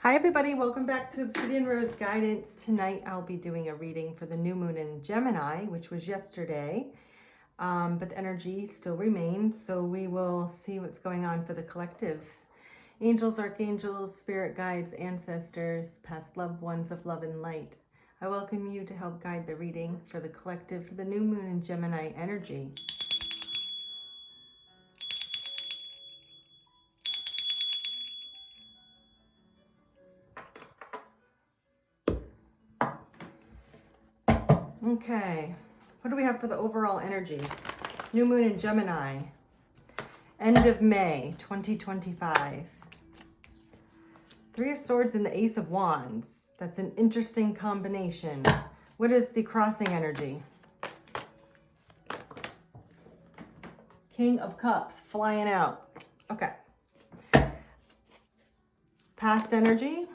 Hi everybody, welcome back to Obsidian Rose Guidance. Tonight I'll be doing a reading for the new moon in Gemini, which was yesterday, but the energy still remains, so we will see what's going on for the collective. Angels, archangels, spirit guides, ancestors, past loved ones of love and light, I welcome you to help guide the reading for the collective for the new moon in Gemini energy. Okay, what do we have for the overall energy? New moon in Gemini, end of May 2025. Three of Swords and the Ace of Wands. That's an interesting combination. What is the crossing energy? King of Cups flying out. Okay. Past energy.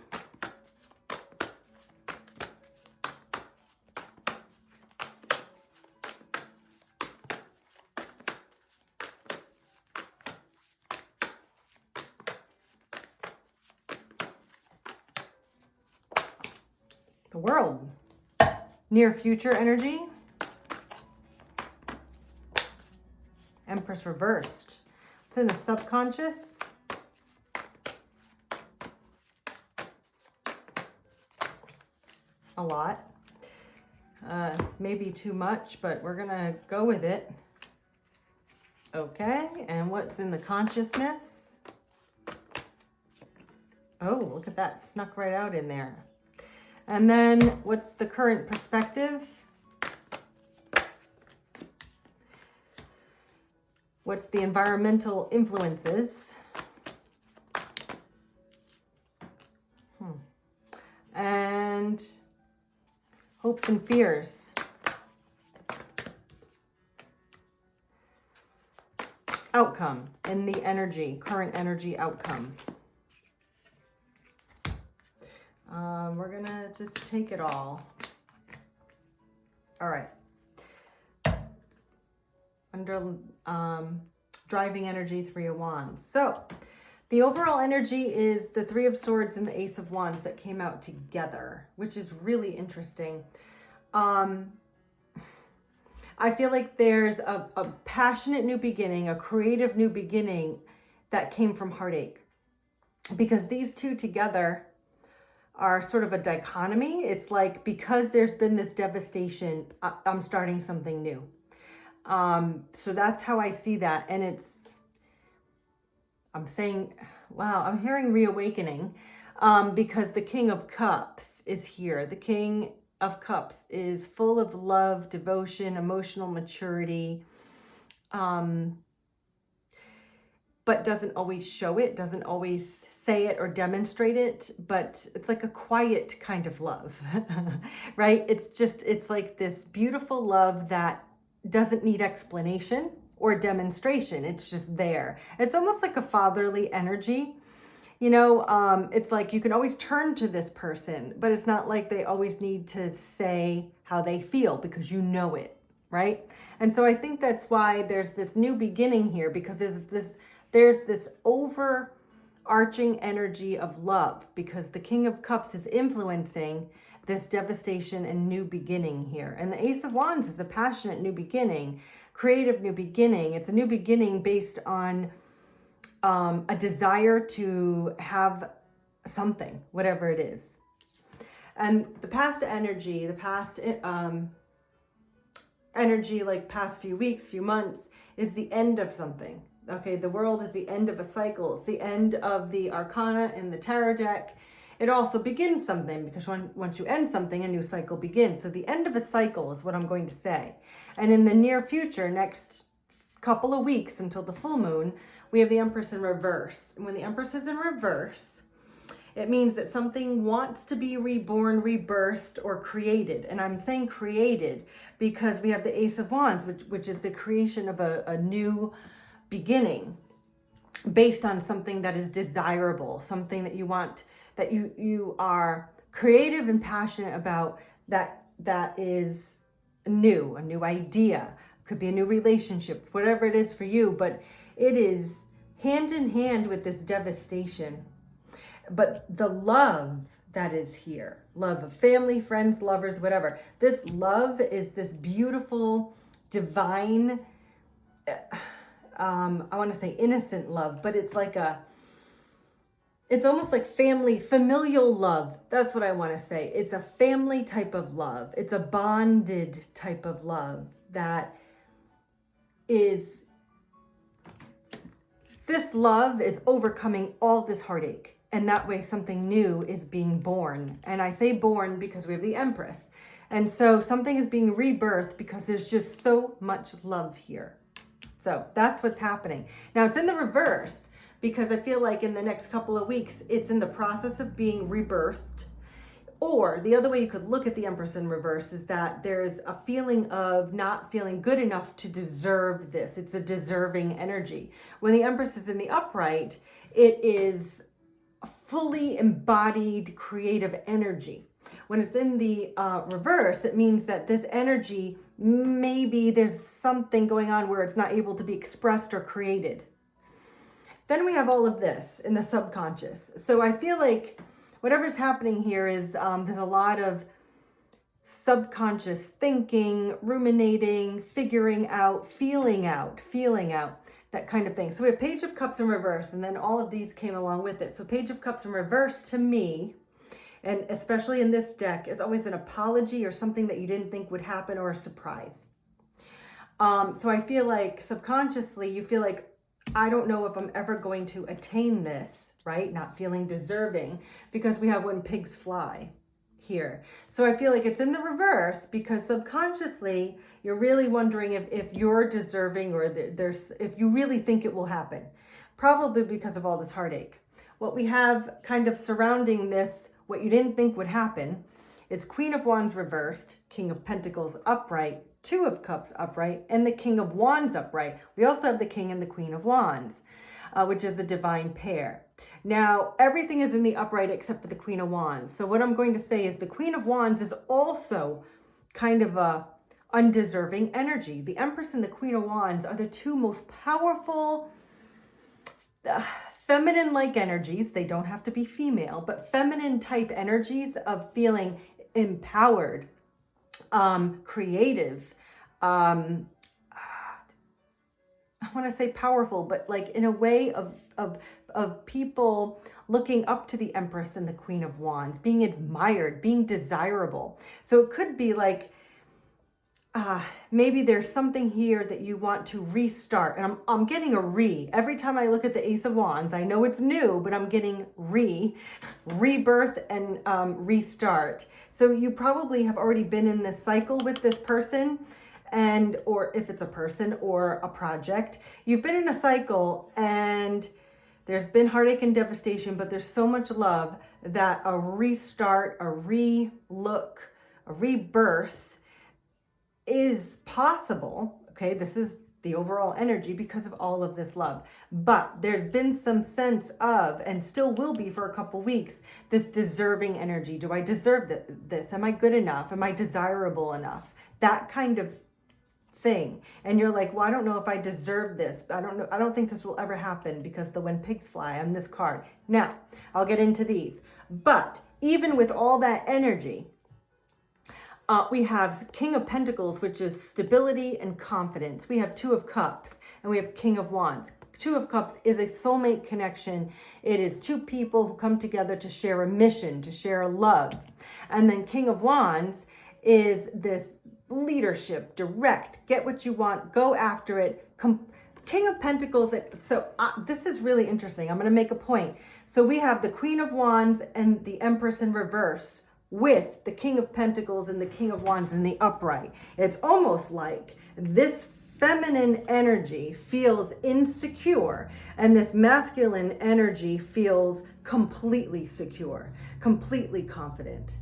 The World. Near future energy. Empress reversed. It's in the subconscious. A lot. Maybe too much, but we're gonna go with it. Okay, and what's in the consciousness? Oh, look at that, snuck right out in there. And then what's the current perspective? What's the environmental influences? And hopes and fears. Outcome in the energy, current energy outcome. We're gonna just take it all. All right. Under driving energy, Three of Wands. So the overall energy is the Three of Swords and the Ace of Wands that came out together, which is really interesting. I feel like there's a passionate new beginning, a creative new beginning that came from heartache, because these two together are sort of a dichotomy. It's like, because there's been this devastation, I'm starting something new. So that's how I see that. And I'm saying, wow, I'm hearing reawakening, because the King of Cups is here. The King of Cups is full of love, devotion, emotional maturity, but doesn't always show it, doesn't always say it or demonstrate it, but it's like a quiet kind of love, right? It's like this beautiful love that doesn't need explanation or demonstration. It's just there. It's almost like a fatherly energy. You know, it's like you can always turn to this person, but it's not like they always need to say how they feel, because you know it, right? And so I think that's why there's this new beginning here, because there's this overarching energy of love, because the King of Cups is influencing this devastation and new beginning here. And the Ace of Wands is a passionate new beginning, creative new beginning. It's a new beginning based on a desire to have something, whatever it is. And the past energy, like past few weeks, few months, is the end of something. Okay, the World is the end of a cycle. It's the end of the Arcana in the Tarot deck. It also begins something, because once you end something, a new cycle begins. So the end of a cycle is what I'm going to say. And in the near future, next couple of weeks until the full moon, we have the Empress in reverse. And when the Empress is in reverse, it means that something wants to be reborn, rebirthed, or created. And I'm saying created because we have the Ace of Wands, which is the creation of a new beginning based on something that is desirable, something that you want, that you are creative and passionate about, that is new, a new idea, could be a new relationship, whatever it is for you, but it is hand in hand with this devastation. But the love that is here, love of family, friends, lovers, whatever, this love is this beautiful, divine, I want to say innocent love, but it's like it's almost like family, familial love. That's what I want to say. It's a family type of love. It's a bonded type of love that is, this love is overcoming all this heartache. And that way something new is being born. And I say born because we have the Empress. And so something is being rebirthed because there's just so much love here. So that's what's happening. Now it's in the reverse because I feel like in the next couple of weeks, it's in the process of being rebirthed. Or the other way you could look at the Empress in reverse is that there's a feeling of not feeling good enough to deserve this. It's a deserving energy. When the Empress is in the upright, it is a fully embodied creative energy. When it's in the reverse, it means that this energy, maybe there's something going on where it's not able to be expressed or created. Then we have all of this in the subconscious. So I feel like whatever's happening here is there's a lot of subconscious thinking, ruminating, figuring out, feeling out, that kind of thing. So we have Page of Cups in reverse, and then all of these came along with it. So Page of Cups in reverse to me, and especially in this deck, is always an apology or something that you didn't think would happen or a surprise. So I feel like subconsciously you feel like, I don't know if I'm ever going to attain this, right? Not feeling deserving, because we have When Pigs Fly here. So I feel like it's in the reverse because subconsciously you're really wondering if you're deserving or if you really think it will happen, probably because of all this heartache. What we have kind of surrounding this, what you didn't think would happen, is Queen of Wands reversed, King of Pentacles upright, Two of Cups upright, and the King of Wands upright. We also have the King and the Queen of Wands, which is the divine pair. Now, everything is in the upright except for the Queen of Wands. So what I'm going to say is the Queen of Wands is also kind of a undeserving energy. The Empress and the Queen of Wands are the two most powerful feminine-like energies. They don't have to be female, but feminine type energies of feeling empowered, creative, I want to say powerful, but like in a way of people looking up to the Empress and the Queen of Wands, being admired, being desirable. So it could be like, maybe there's something here that you want to restart. And I'm getting a every time I look at the Ace of Wands, I know it's new, but I'm getting rebirth and restart. So you probably have already been in this cycle with this person, or if it's a person or a project, you've been in a cycle and there's been heartache and devastation, but there's so much love that a restart, a re-look, a rebirth is possible. Okay, this is the overall energy because of all of this love. But there's been some sense of, and still will be for a couple weeks, this deserving energy. Do I deserve this? Am I good enough? Am I desirable enough? That kind of thing. And you're like, well, I don't know if I deserve this. I don't know. I don't think this will ever happen because the When Pigs Fly on this card. Now, I'll get into these. But even with all that energy, we have King of Pentacles, which is stability and confidence. We have Two of Cups, and we have King of Wands. Two of Cups is a soulmate connection. It is two people who come together to share a mission, to share a love. And then King of Wands is this leadership, direct, get what you want, go after it. King of Pentacles. So this is really interesting. I'm going to make a point. So we have the Queen of Wands and the Empress in reverse, with the King of Pentacles and the King of Wands in the upright. It's almost like this feminine energy feels insecure and this masculine energy feels completely secure, completely confident,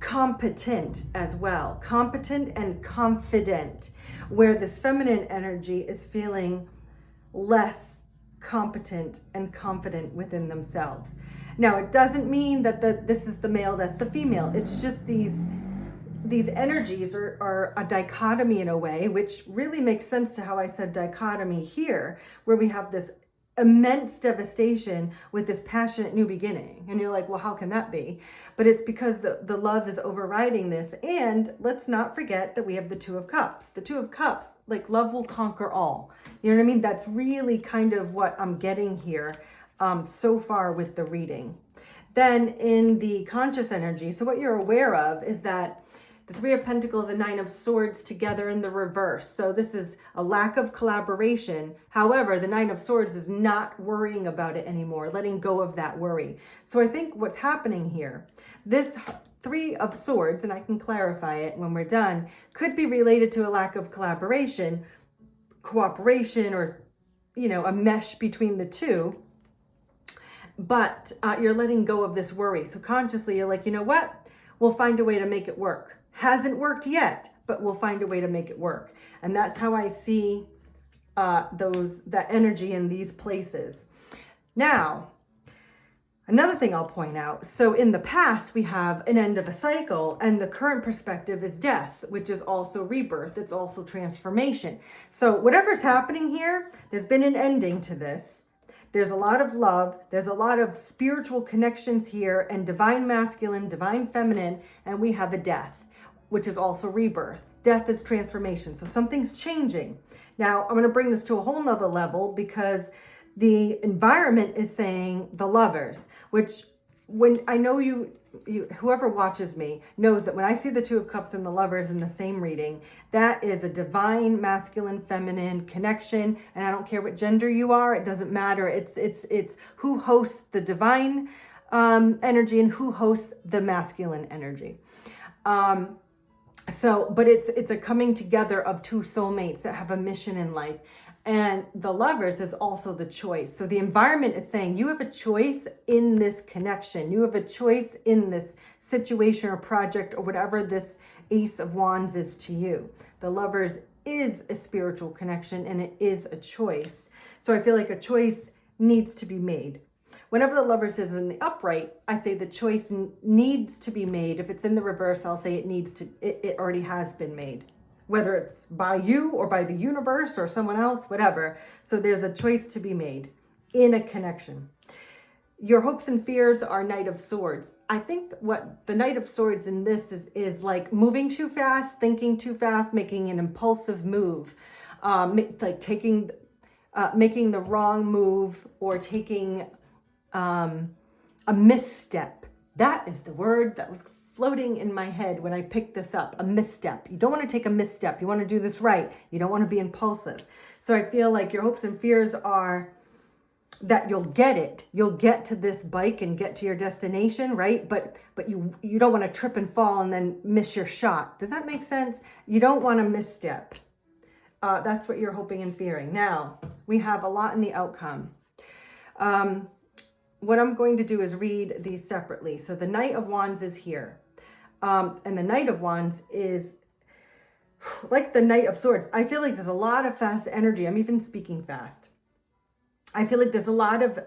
competent as well, competent and confident, where this feminine energy is feeling less competent and confident within themselves. Now, it doesn't mean that this is the male, that's the female. It's just these energies are a dichotomy in a way, which really makes sense to how I said dichotomy here, where we have this immense devastation with this passionate new beginning. And you're like, well, how can that be? But it's because the love is overriding this. And let's not forget that we have the Two of Cups. The Two of Cups, like love will conquer all. You know what I mean? That's really kind of what I'm getting here so far with the reading. Then in the conscious energy, so what you're aware of is that the Three of Pentacles and Nine of Swords together in the reverse. So this is a lack of collaboration. However, the Nine of Swords is not worrying about it anymore, letting go of that worry. So I think what's happening here, this Three of Swords, and I can clarify it when we're done, could be related to a lack of collaboration, cooperation, or, you know, a mesh between the two. But you're letting go of this worry. So consciously, you're like, you know what? We'll find a way to make it work. Hasn't worked yet, but we'll find a way to make it work. And that's how I see that energy in these places. Now, another thing I'll point out. So in the past, we have an end of a cycle, and the current perspective is death, which is also rebirth. It's also transformation. So whatever's happening here, there's been an ending to this. There's a lot of love. There's a lot of spiritual connections here, and divine masculine, divine feminine, and we have a death, which is also rebirth. Death is transformation. So something's changing. Now, I'm going to bring this to a whole nother level because the environment is saying the Lovers, which when I know whoever watches me knows that when I see the Two of Cups and the Lovers in the same reading, that is a divine, masculine, feminine connection. And I don't care what gender you are. It doesn't matter. It's who hosts the divine energy and who hosts the masculine energy. But it's a coming together of two soulmates that have a mission in life. And the Lovers is also the choice. So the environment is saying you have a choice in this connection. You have a choice in this situation or project or whatever this Ace of Wands is to you. The Lovers is a spiritual connection, and it is a choice. So I feel like a choice needs to be made. Whenever the Lovers is in the upright, I say the choice needs to be made. If it's in the reverse, I'll say it already has been made. Whether it's by you or by the universe or someone else, whatever. So there's a choice to be made in a connection. Your hopes and fears are Knight of Swords. I think what the Knight of Swords in this is like moving too fast, thinking too fast, making an impulsive move, like making the wrong move or taking a misstep. That is the word that was floating in my head when I picked this up. A misstep. You don't want to take a misstep. You want to do this right. You don't want to be impulsive. So I feel like your hopes and fears are that you'll get it. You'll get to this bike and get to your destination, right? But you don't want to trip and fall and then miss your shot. Does that make sense? You don't want to misstep. That's what you're hoping and fearing. Now, we have a lot in the outcome. What I'm going to do is read these separately. So the Knight of Wands is here. And the Knight of Wands is like the Knight of Swords. I feel like there's a lot of fast energy. I'm even speaking fast. I feel like there's a lot of,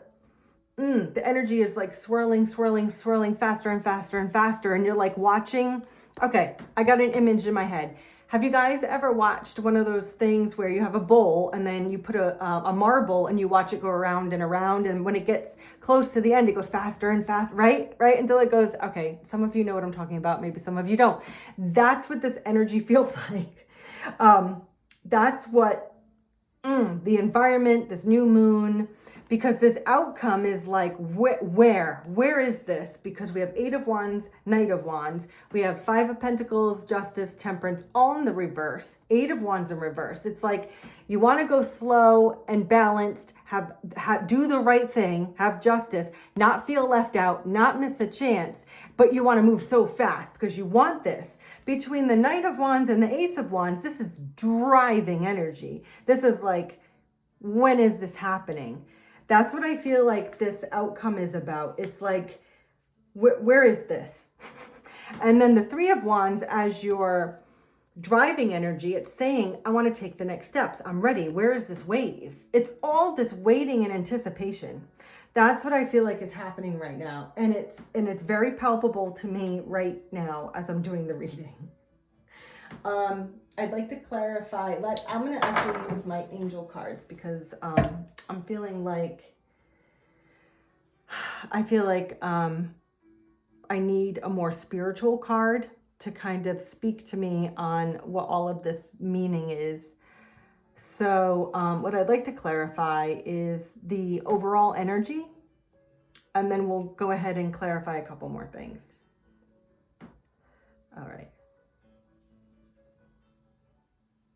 the energy is like swirling, swirling, swirling faster and faster and faster. And you're like watching. Okay, I got an image in my head. Have you guys ever watched one of those things where you have a bowl and then you put a marble and you watch it go around and around, and when it gets close to the end, it goes faster and fast, right? Until it goes, okay, some of you know what I'm talking about. Maybe some of you don't. That's what this energy feels like. That's what the environment, this new moon, because this outcome is like, where is this? Because we have Eight of Wands, Knight of Wands. We have Five of Pentacles, Justice, Temperance, all in the reverse. Eight of Wands in reverse. It's like you want to go slow and balanced, do the right thing, have justice, not feel left out, not miss a chance, but you want to move so fast because you want this. Between the Knight of Wands and the Ace of Wands, this is driving energy. This is like, when is this happening? That's what I feel like this outcome is about. It's like, where is this? And then the Three of Wands as your driving energy, it's saying, I want to take the next steps. I'm ready. Where is this wave? It's all this waiting and anticipation. That's what I feel like is happening right now. And it's very palpable to me right now as I'm doing the reading. I'd like to clarify, I'm going to actually use my angel cards because I'm feeling like, I feel like I need a more spiritual card to kind of speak to me on what all of this meaning is. So what I'd like to clarify is the overall energy, and then we'll go ahead and clarify a couple more things. All right.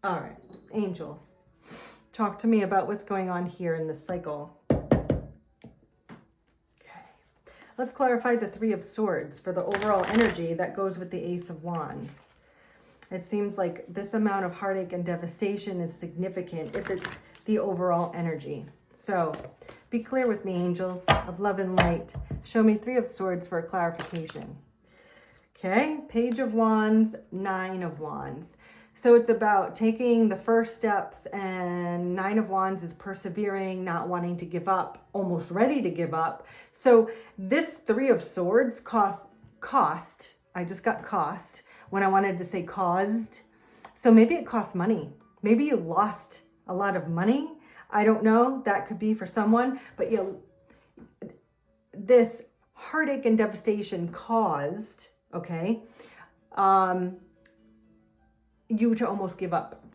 All right, angels, talk to me about what's going on here in this cycle. Let's clarify the Three of Swords for the overall energy that goes with the Ace of Wands. It seems like this amount of heartache and devastation is significant if it's the overall energy. So be clear with me, angels of love and light. Show me Three of Swords for clarification. Okay, Page of Wands, Nine of Wands. So it's about taking the first steps, and Nine of Wands is persevering, not wanting to give up, almost ready to give up. So this Three of Swords cost, I just got cost when I wanted to say caused. So maybe it cost money. Maybe you lost a lot of money. I don't know. That could be for someone, but this heartache and devastation caused, okay, you to almost give up.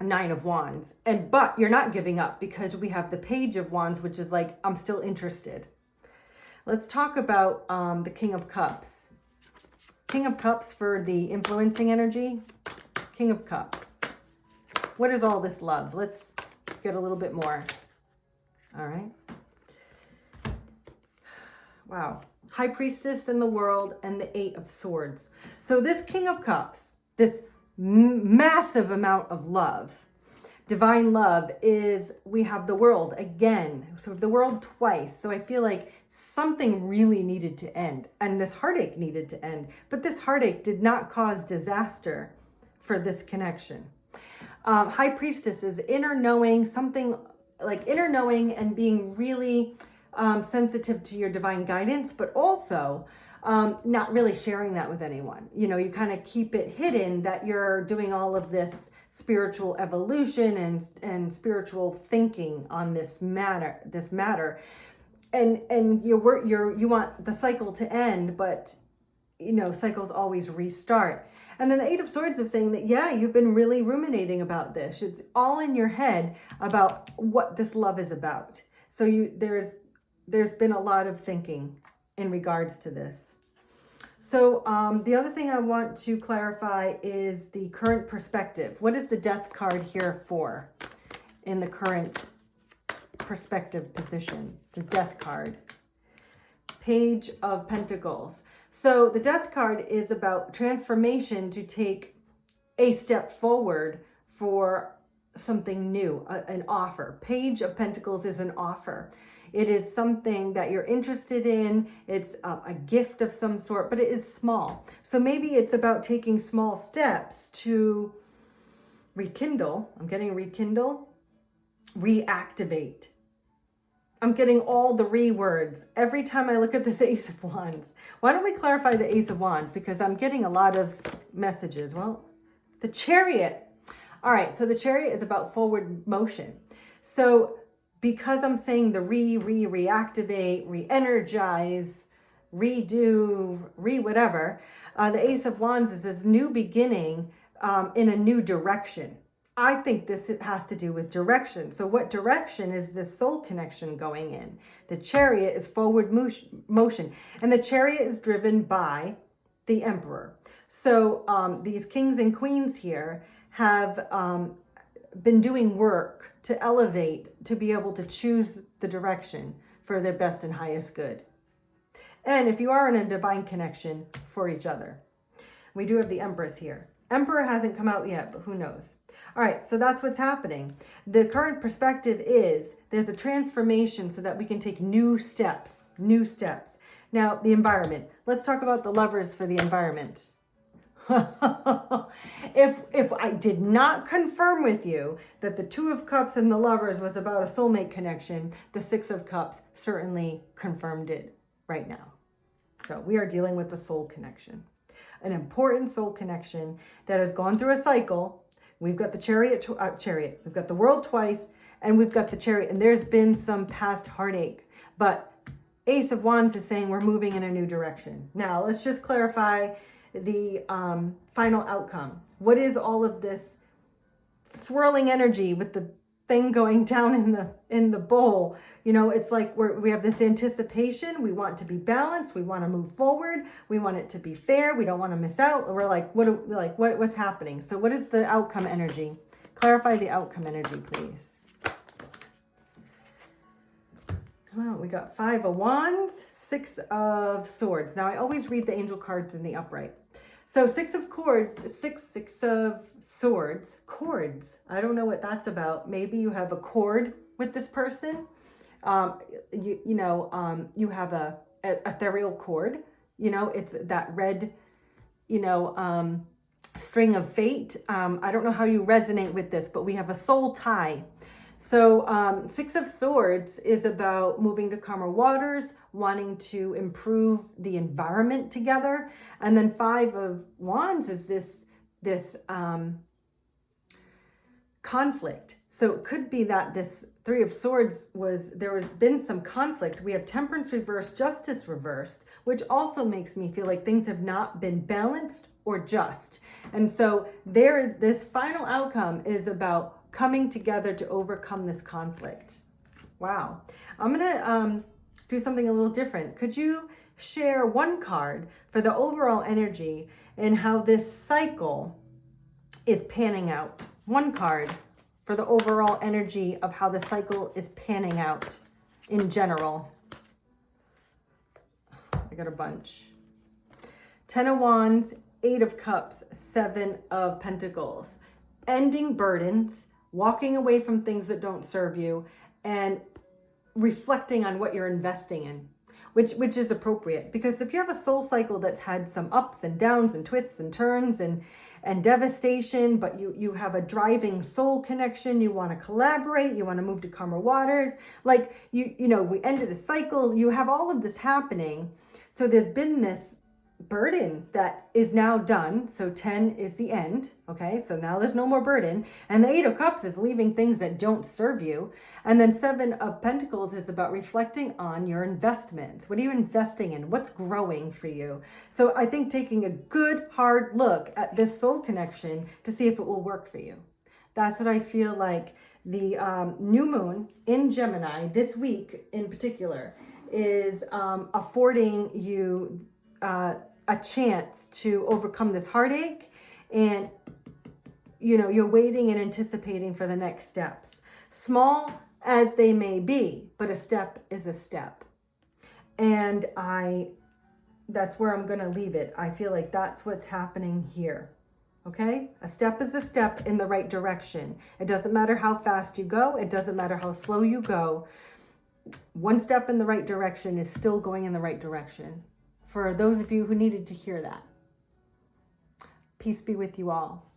Nine of Wands. But you're not giving up because we have the Page of Wands, which is like, I'm still interested. Let's talk about the King of Cups. King of Cups for the influencing energy. King of Cups. What is all this love? Let's get a little bit more. All right. Wow. High Priestess in the World and the Eight of Swords. So this King of Cups, this massive amount of love, divine love, is, we have the World again. So the World twice. So I feel like something really needed to end, and this heartache needed to end. But this heartache did not cause disaster for this connection. High Priestess is inner knowing, something like inner knowing and being really sensitive to your divine guidance, but also not really sharing that with anyone. You know, you kind of keep it hidden that you're doing all of this spiritual evolution and spiritual thinking on this matter, and you want the cycle to end, but you know, cycles always restart. And then the Eight of Swords is saying that, yeah, you've been really ruminating about this. It's all in your head about what this love is about. So there's been a lot of thinking in regards to this. So the other thing I want to clarify is the current perspective. What is the Death card here for in the current perspective position? The Death card. Page of Pentacles. So the Death card is about transformation, to take a step forward for something new, an offer. Page of Pentacles is an offer. It is something that you're interested in. It's a gift of some sort, but it is small. So maybe it's about taking small steps to rekindle. I'm getting rekindle, reactivate. I'm getting all the re words every time I look at this Ace of Wands. Why don't we clarify the Ace of Wands? Because I'm getting a lot of messages. Well, the Chariot. All right, so the Chariot is about forward motion. So because I'm saying the reactivate, re-energize, redo, whatever, the Ace of Wands is this new beginning in a new direction. I think this has to do with direction. So what direction is this soul connection going in? The Chariot is forward motion, and the Chariot is driven by the Emperor. So these kings and queens here have been doing work to elevate, to be able to choose the direction for their best and highest good. And if you are in a divine connection, for each other. We do have the Empress here. Emperor hasn't come out yet, but who knows? All right, so that's what's happening. The current perspective is there's a transformation so that we can take new steps, Now, the environment. Let's talk about the Lovers for the environment. If I did not confirm with you that the Two of Cups and the Lovers was about a soulmate connection, the Six of Cups certainly confirmed it right now. So we are dealing with the soul connection. an important soul connection that has gone through a cycle. We've got the chariot, we've got the world twice, and we've got the chariot, and there's been some past heartache. But Ace of Wands is saying we're moving in a new direction. Now, let's just clarify the final outcome. What is all of this swirling energy with the thing going down in the bowl? You know, it's like we have this anticipation. We want to be balanced. We want to move forward. We want it to be fair. We don't want to miss out. We're like, what's happening? So what is the outcome energy? Clarify the outcome energy, please. Well, we got 5 of Wands, 6 of Swords. Now, I always read the angel cards in the upright. So 6 of Swords, cords. I don't know what that's about. Maybe you have a cord with this person. You have a ethereal cord. You know, it's that red, string of fate. I don't know how you resonate with this, but we have a soul tie. So 6 of Swords is about moving to calmer waters, wanting to improve the environment together. And then 5 of Wands is this conflict. So it could be that this 3 of Swords there has been some conflict. We have Temperance reversed, Justice reversed, which also makes me feel like things have not been balanced or just. And so this final outcome is about coming together to overcome this conflict. Wow. I'm going to do something a little different. Could you share one card for the overall energy and how this cycle is panning out? One card for the overall energy of how the cycle is panning out in general. I got a bunch. 10 of Wands, 8 of Cups, 7 of Pentacles. Ending burdens, walking away from things that don't serve you, and reflecting on what you're investing in, which is appropriate. Because if you have a soul cycle that's had some ups and downs and twists and turns and devastation, but you have a driving soul connection, you want to collaborate, you want to move to calmer waters, like we ended a cycle, you have all of this happening. So there's been this burden that is now done. So 10 is the end. Okay. So now there's no more burden. And the 8 of Cups is leaving things that don't serve you. And then 7 of Pentacles is about reflecting on your investments. What are you investing in? What's growing for you? So I think taking a good hard look at this soul connection to see if it will work for you. That's what I feel like the new moon in Gemini this week in particular is affording you a chance to overcome this heartache, and you're waiting and anticipating for the next steps, small as they may be, but a step is a step. And that's where I'm going to leave it. I feel like that's what's happening here. Okay? A step is a step in the right direction. It doesn't matter how fast you go. It doesn't matter how slow you go. One step in the right direction is still going in the right direction. For those of you who needed to hear that. Peace be with you all.